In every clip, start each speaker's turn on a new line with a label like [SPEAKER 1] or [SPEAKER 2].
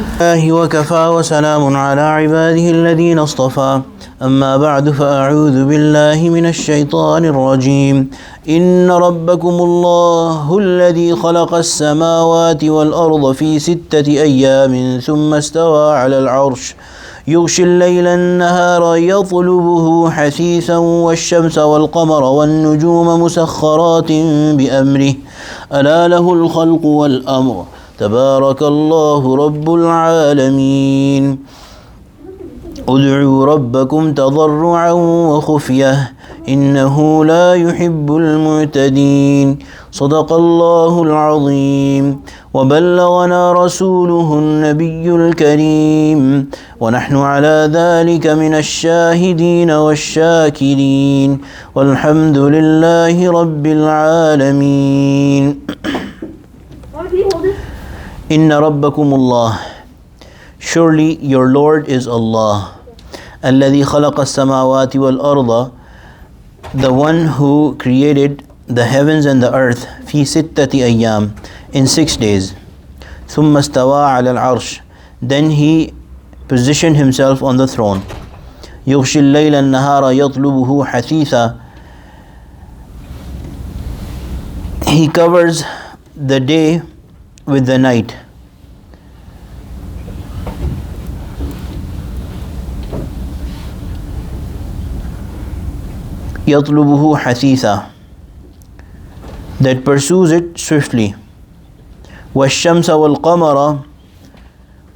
[SPEAKER 1] الله وكفى وسلام على عباده الذين اصطفى أما بعد فأعوذ بالله من الشيطان الرجيم إن ربكم الله الذي خلق السماوات والأرض في 6 أيام ثم استوى على العرش يغشي الليل النهار يطلبه حثيثا والشمس والقمر والنجوم مسخرات بأمره ألا له الخلق والأمر تبارك الله رب العالمين ادعوا ربكم تضرعا وخفية إنه لا يحب المعتدين صدق الله العظيم وبلغنا رسوله النبي الكريم ونحن على ذلك من الشاهدين والشاكرين والحمد لله رب العالمين إن ربكم الله Surely your Lord is Allah الذي خلق السماوات والأرض The one who created the heavens and the earth في 6 أيام in 6 days ثم استوى على العرش Then he positioned himself on the throne يغشي الليل النهار يطلبه حثيثا He covers the day with the night يطلبه حثيثا that pursues it swiftly والشمس والقمر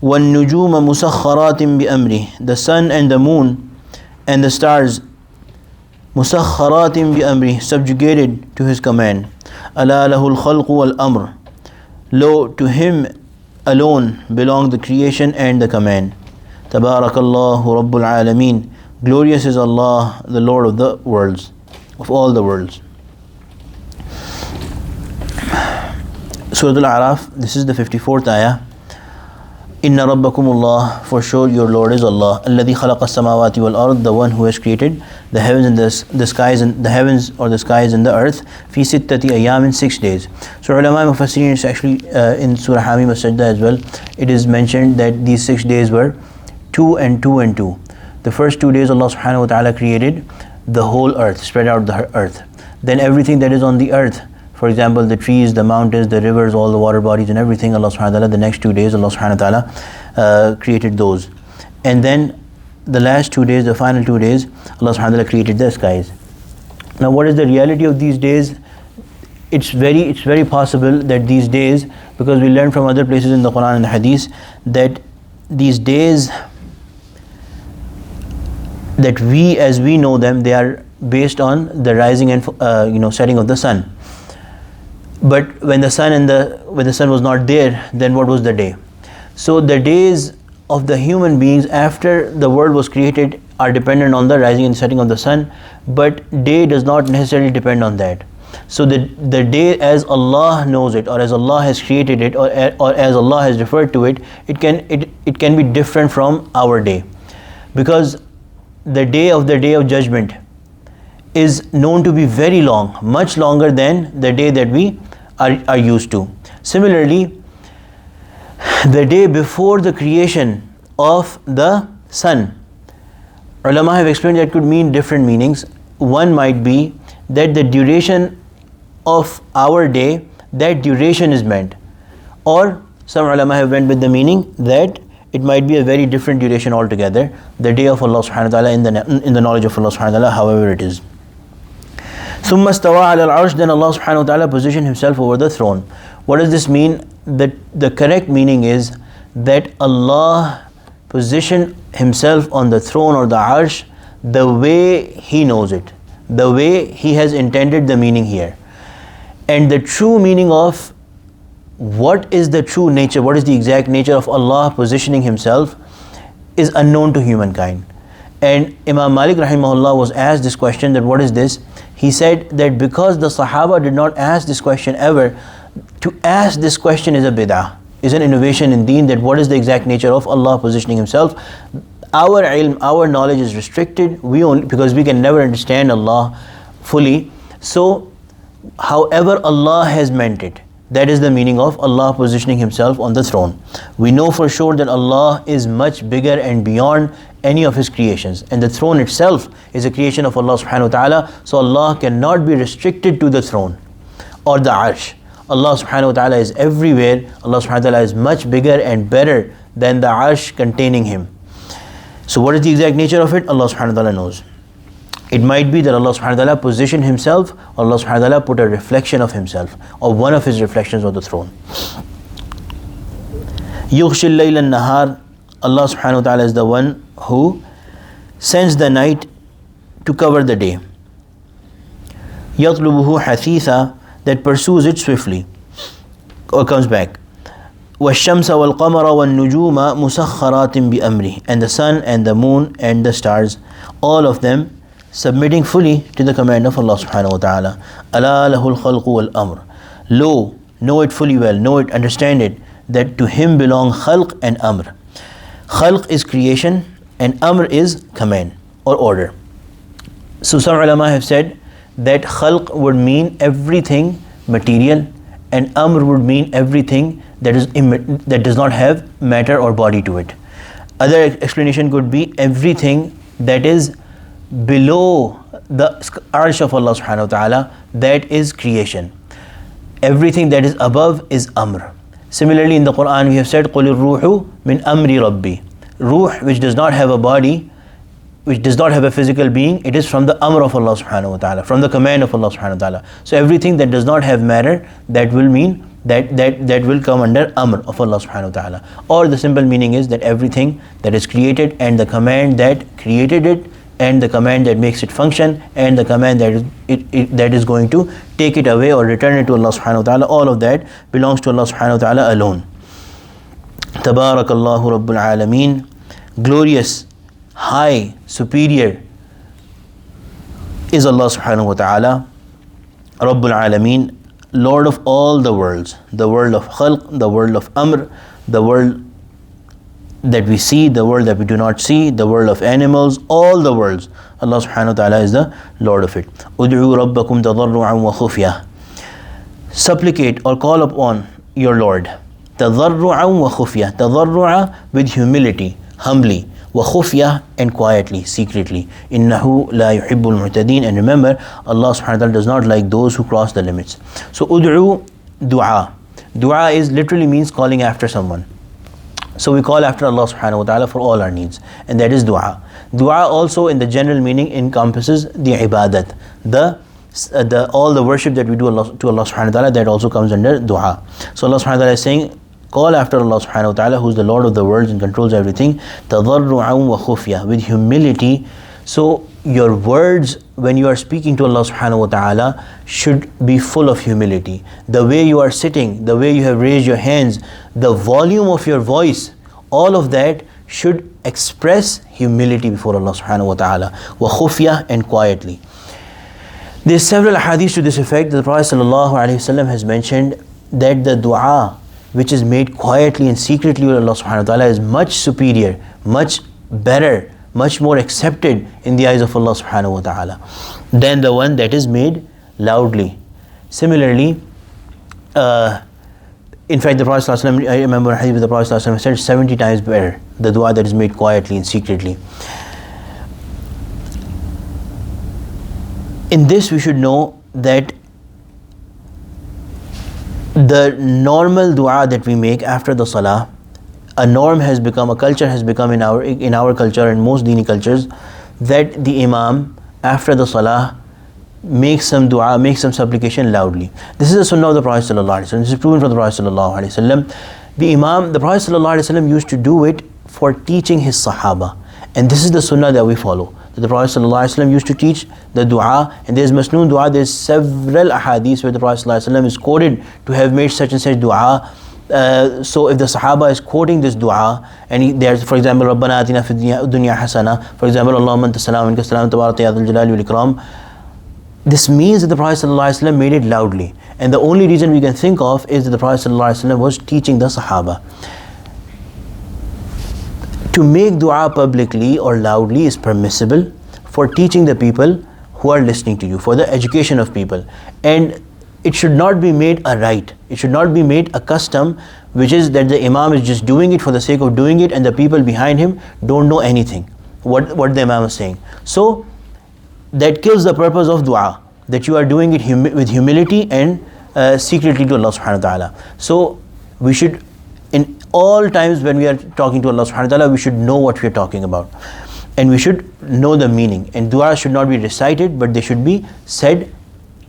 [SPEAKER 1] والنجوم مسخرات بأمره The sun and the moon and the stars مسخرات بأمره subjugated to his command ألا له الخلق والأمر Lo, to him alone belong the creation and the command تبارك الله رب العالمين Glorious is Allah, the Lord of the worlds, of all the worlds. Surah Al-A'raf, this is the 54th ayah. Inna rabbakum Allah, for sure your Lord is Allah. Alladhi khalaqa as-samawati wal ard, the one who has created the heavens and the skies and the heavens or the skies and the earth. Fi sittati ayyam, in 6 days. So ulama mufassirin is actually in Surah Hamim as-Sajda as well. It is mentioned that these 6 days were 2 and 2 and 2. The first 2 days Allah subhanahu wa ta'ala created the whole earth, spread out the earth. Then everything that is on the earth, for example the trees, the mountains, the rivers, all the water bodies and everything, Allah subhanahu wa ta'ala, the next 2 days Allah subhanahu wa ta'ala created those. And then the last 2 days, the final 2 days, Allah subhanahu wa ta'ala created the skies. Now what is the reality of these days? It's very possible that these days, because we learn from other places in the Quran and the Hadith, that these days that as we know them, they are based on the rising and setting of the sun. But when the sun was not there, then what was the day? So the days of the human beings after the world was created are dependent on the rising and setting of the sun, but day does not necessarily depend on that. So the day as Allah knows it, or as Allah has created it, or as Allah has referred to it, it can be different from our day, because the day of judgment is known to be very long, much longer than the day that we are used to. Similarly, the day before the creation of the sun, ulama have explained that could mean different meanings. One might be that the duration of our day, that duration is meant, or some ulama have went with the meaning that it might be a very different duration altogether, the day of Allah subhanahu wa ta'ala, in the knowledge of Allah subhanahu wa ta'ala, however it is. ثُمَّ اسْتَوَى عَلَى الْعَرْشِ, then Allah subhanahu wa ta'ala positioned himself over the throne. What does this mean? The correct meaning is that Allah positioned himself on the throne or the arsh the way he knows it, the way he has intended the meaning here. And the true meaning of what is the true nature, what is the exact nature of Allah positioning himself is unknown to humankind. And Imam Malik rahimahullah was asked this question, that what is this? He said that because the Sahaba did not ask this question ever, to ask this question is a bid'ah, is an innovation in deen, that what is the exact nature of Allah positioning himself. Our ilm, our knowledge is restricted, because we can never understand Allah fully. So however Allah has meant it, That is the meaning of Allah positioning Himself on the throne. We know for sure that Allah is much bigger and beyond any of His creations, and the throne itself is a creation of Allah subhanahu wa ta'ala. So Allah cannot be restricted to the throne or the arsh. Allah subhanahu wa ta'ala is everywhere. Allah subhanahu wa ta'ala is much bigger and better than the arsh containing Him. So what is the exact nature of it? Allah subhanahu wa ta'ala knows. It might be that Allah subhanahu wa ta'ala positioned Himself, Allah subhanahu wa ta'ala put a reflection of Himself, or one of His reflections on the throne. يُغْشِ اللَّيْلَ النَّهَارِ, Allah subhanahu wa ta'ala is the one who sends the night to cover the day. يَطْلُبُهُ حَثِيثًا, that pursues it swiftly, or comes back. وَالشَّمْسَ وَالْقَمَرَ وَالنُّجُومَ مُسَخَّرَاتٍ بِأَمْرِهِ, and the sun and the moon and the stars, all of them submitting fully to the command of Allah subhanahu wa ta'ala. أَلَا لَهُ الْخَلْقُ وَالْأَمْرُ, lo, know it fully well, know it, understand it, that to Him belong khalq and amr. Khalq is creation and amr is command or order. So some ulama have said that khalq would mean everything material, and amr would mean everything that does not have matter or body to it. Other explanation could be everything that is below the arsh of Allah subhanahu wa ta'ala, that is creation. Everything that is above is amr. Similarly in the Quran we have said قُلِ الرُّوحُ مِنْ أَمْرِ رَبِّي. Ruh, which does not have a body, which does not have a physical being, it is from the amr of Allah subhanahu wa ta'ala, from the command of Allah subhanahu wa ta'ala. So everything that does not have matter, that will mean that will come under amr of Allah subhanahu wa ta'ala. Or the simple meaning is that everything that is created, and the command that created it, and the command that makes it function, and the command that is going to take it away or return it to Allah subhanahu wa ta'ala, all of that belongs to Allah subhanahu wa ta'ala alone. Tabarakallahu Rabbul Alameen. Glorious, high, superior is Allah subhanahu wa ta'ala, Rabbul Alameen, Lord of all the worlds, the world of khalq, the world of amr, the world that we see, the world that we do not see, the world of animals, all the worlds. Allah subhanahu wa ta'ala is the Lord of it. Ud'u rabbakum tadarru'an wa khufyah. Supplicate or call upon your Lord. Tadarru'an wa khufyah. Tadarru'a with humility, humbly. Wa khufyah, and quietly, secretly. Innahu la yuhibbul mu'tadeen. And remember, Allah subhanahu wa ta'ala does not like those who cross the limits. So ud'u, dua. Dua is literally means calling after someone. So we call after Allah subhanahu wa ta'ala for all our needs, and that is dua. Dua also in the general meaning encompasses the ibadat, all the worship that we do to Allah subhanahu wa ta'ala, that also comes under dua. So Allah subhanahu wa ta'ala is saying, call after Allah subhanahu wa ta'ala, who is the Lord of the worlds and controls everything, tadarru'an wa khufyah, with humility. So your words when you are speaking to Allah subhanahu wa ta'ala should be full of humility. The way you are sitting, the way you have raised your hands, the volume of your voice, all of that should express humility before Allah subhanahu wa ta'ala. Wa khufyah, and quietly. There are several hadiths to this effect. The Prophet sallallahu alaihi wasallam has mentioned that the dua which is made quietly and secretly with Allah subhanahu wa ta'ala is much superior, much better, much more accepted in the eyes of Allah subhanahu wa ta'ala than the one that is made loudly. Similarly, in fact, the Prophet ﷺ, I remember a hadith of the Prophet ﷺ said 70 times better, the dua that is made quietly and secretly. In this we should know that the normal dua that we make after the salah, a norm has become, a culture has become in our culture and most Dini cultures, that the imam after the salah makes some dua, makes some supplication loudly. This is the sunnah of the Prophet sallallahu alaihi wasallam. This is proven from the Prophet sallallahu alaihi wasallam. The Prophet sallallahu alaihi wasallam used to do it for teaching his sahaba, and this is the sunnah that we follow. The Prophet ﷺ used to teach the dua, and there's masnoon dua. There's several ahadith where the Prophet ﷺ is quoted to have made such and such dua. So if the Sahaba is quoting this dua, and there's, for example, Rabbana atina fid dunya hasana, for example, Allahumma anta salam minka salam tabarakta ya dhal jalali wal ikram, this means that the Prophet ﷺ made it loudly. And the only reason we can think of is that the Prophet ﷺ was teaching the Sahaba. To make dua publicly or loudly is permissible for teaching the people who are listening to you, for the education of people. And it should not be made a right. It should not be made a custom, which is that the Imam is just doing it for the sake of doing it and the people behind him don't know anything what the Imam is saying. So that kills the purpose of dua, that you are doing it with humility and secretly to Allah subhanahu wa ta'ala. So we should, in all times when we are talking to Allah subhanahu wa ta'ala, we should know what we are talking about and we should know the meaning, and dua should not be recited but they should be said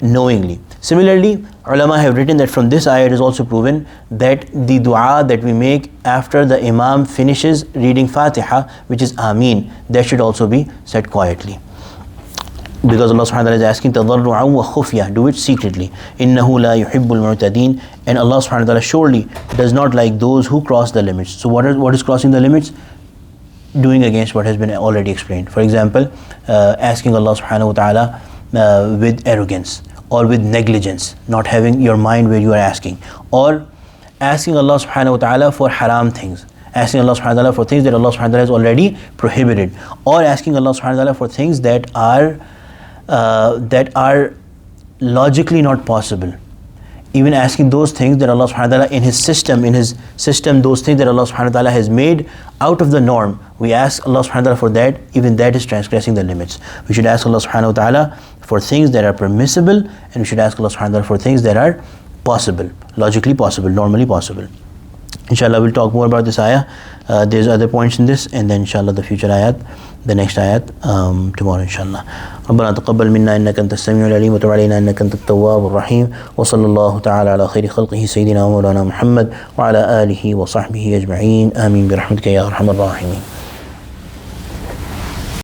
[SPEAKER 1] knowingly. Similarly, ulama have written that from this ayah it is also proven that the dua that we make after the Imam finishes reading Fatiha, which is Ameen, that should also be said quietly, because Allah subhanahu wa ta'ala is asking tadarru'an wa khufya, do it secretly. Innahu la yuhibbul mu'tadeen, and Allah subhanahu wa ta'ala surely does not like those who cross the limits. So what is crossing the limits? Doing against what has been already explained. For example, asking Allah subhanahu wa ta'ala with arrogance or with negligence, not having your mind where you are asking, or asking Allah subhanahu wa ta'ala for haram things, asking Allah subhanahu wa ta'ala for things that Allah subhanahu wa ta'ala has already prohibited, or asking Allah subhanahu wa ta'ala for things that are logically not possible. Even asking those things that Allah subhanahu wa ta'ala in his system, those things that Allah subhanahu wa ta'ala has made out of the norm, we ask Allah subhanahu wa ta'ala for that, even that is transgressing the limits. We should ask Allah subhanahu wa ta'ala for things that are permissible, and we should ask Allah subhanahu wa ta'ala for things that are possible, logically possible, normally possible. Inshallah, we'll talk more about this ayah. There's other points in this, and then inshallah the future ayat, the next ayat, tomorrow inshallah. ربنا تقبل منا إنك أنت السميع العليم وتب علينا إنك أنت التواب الرحيم وصلى الله تعالى على خير خلقه سيدنا ومولانا محمد وعلى آله وصحبه أجمعين آمين برحمتك يا أرحم الراحمين.